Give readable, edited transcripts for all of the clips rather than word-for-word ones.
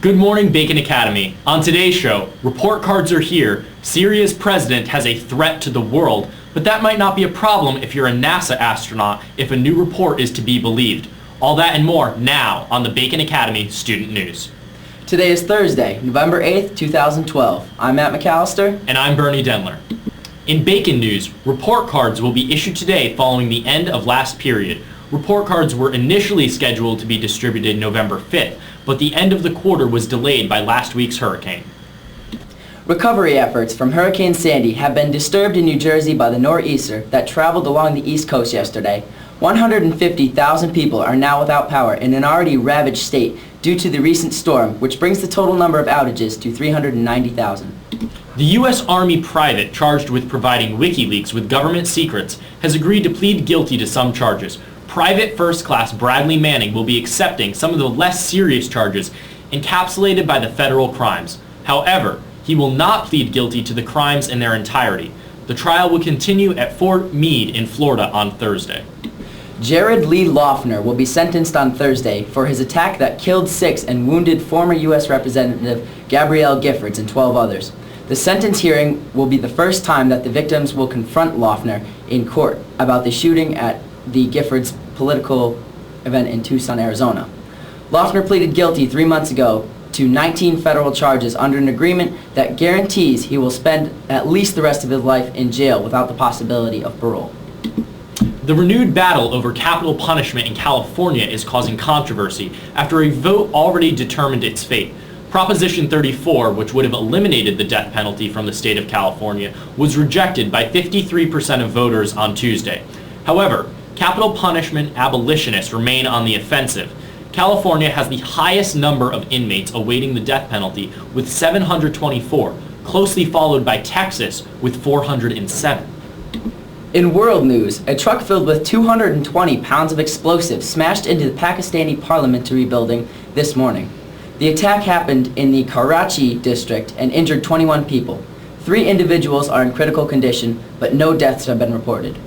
Good morning, Bacon Academy. On today's show, report cards are here. Syria's president has a threat to the world, but that might not be a problem if you're a NASA astronaut if a new report is to be believed. All that and more now on the Bacon Academy Student News. Today is Thursday, November 8th, 2012. I'm Matt McAllister. And I'm Bernie Dennler. In Bacon News, report cards will be issued today following the end of last period. Report cards were initially scheduled to be distributed November 5th, but the end of the quarter was delayed by last week's hurricane. Recovery efforts from Hurricane Sandy have been disturbed in New Jersey by the nor'easter that traveled along the East Coast yesterday. 150,000 people are now without power in an already ravaged state due to the recent storm, which brings the total number of outages to 390,000. The U.S. Army private charged with providing WikiLeaks with government secrets has agreed to plead guilty to some charges. Private First Class Bradley Manning will be accepting some of the less serious charges encapsulated by the federal crimes. However, he will not plead guilty to the crimes in their entirety. The trial will continue at Fort Meade in Florida on Thursday. Jared Lee Loughner will be sentenced on Thursday for his attack that killed 6 and wounded former U.S. Representative Gabrielle Giffords and 12 others. The sentence hearing will be the first time that the victims will confront Loughner in court about the shooting at the Giffords political event in Tucson, Arizona. Loughner pleaded guilty 3 months ago to 19 federal charges under an agreement that guarantees he will spend at least the rest of his life in jail without the possibility of parole. The renewed battle over capital punishment in California is causing controversy after a vote already determined its fate. Proposition 34, which would have eliminated the death penalty from the state of California, was rejected by 53% of voters on Tuesday. However, capital punishment abolitionists remain on the offensive. California has the highest number of inmates awaiting the death penalty with 724, closely followed by Texas with 407. In world news, a truck filled with 220 pounds of explosives smashed into the Pakistani parliamentary building this morning. The attack happened in the Karachi district and injured 21 people. 3 individuals are in critical condition, but no deaths have been reported.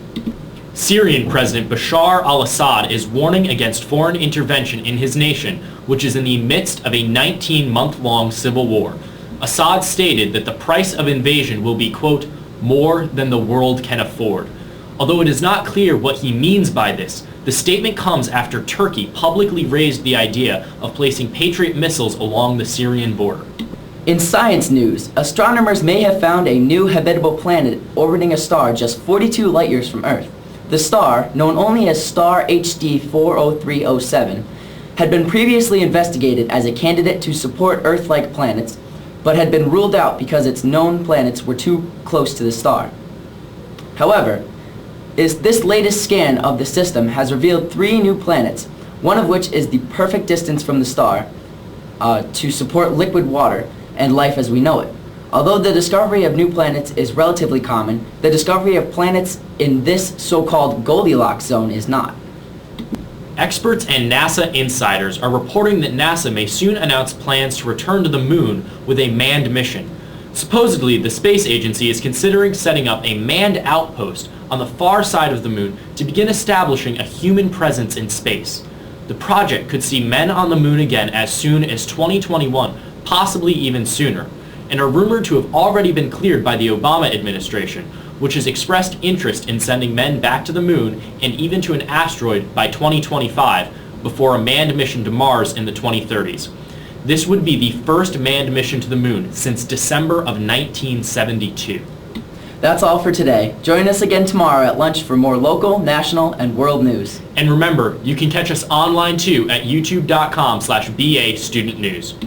Syrian President Bashar al-Assad is warning against foreign intervention in his nation, which is in the midst of a 19-month-long civil war. Assad stated that the price of invasion will be, quote, more than the world can afford. Although it is not clear what he means by this, the statement comes after Turkey publicly raised the idea of placing Patriot missiles along the Syrian border. In science news, astronomers may have found a new habitable planet orbiting a star just 42 light-years from Earth. The star, known only as star HD 40307, had been previously investigated as a candidate to support Earth-like planets, but had been ruled out because its known planets were too close to the star. However, this latest scan of the system has revealed 3 new planets, one of which is the perfect distance from the star to support liquid water and life as we know it. Although the discovery of new planets is relatively common, the discovery of planets in this so-called Goldilocks zone is not. Experts and NASA insiders are reporting that NASA may soon announce plans to return to the moon with a manned mission. Supposedly, the space agency is considering setting up a manned outpost on the far side of the moon to begin establishing a human presence in space. The project could see men on the moon again as soon as 2021, possibly even sooner, and are rumored to have already been cleared by the Obama administration, which has expressed interest in sending men back to the moon and even to an asteroid by 2025 before a manned mission to Mars in the 2030s. This would be the first manned mission to the moon since December of 1972. That's all for today. Join us again tomorrow at lunch for more local, national, and world news. And remember, you can catch us online too at youtube.com/BA Student News.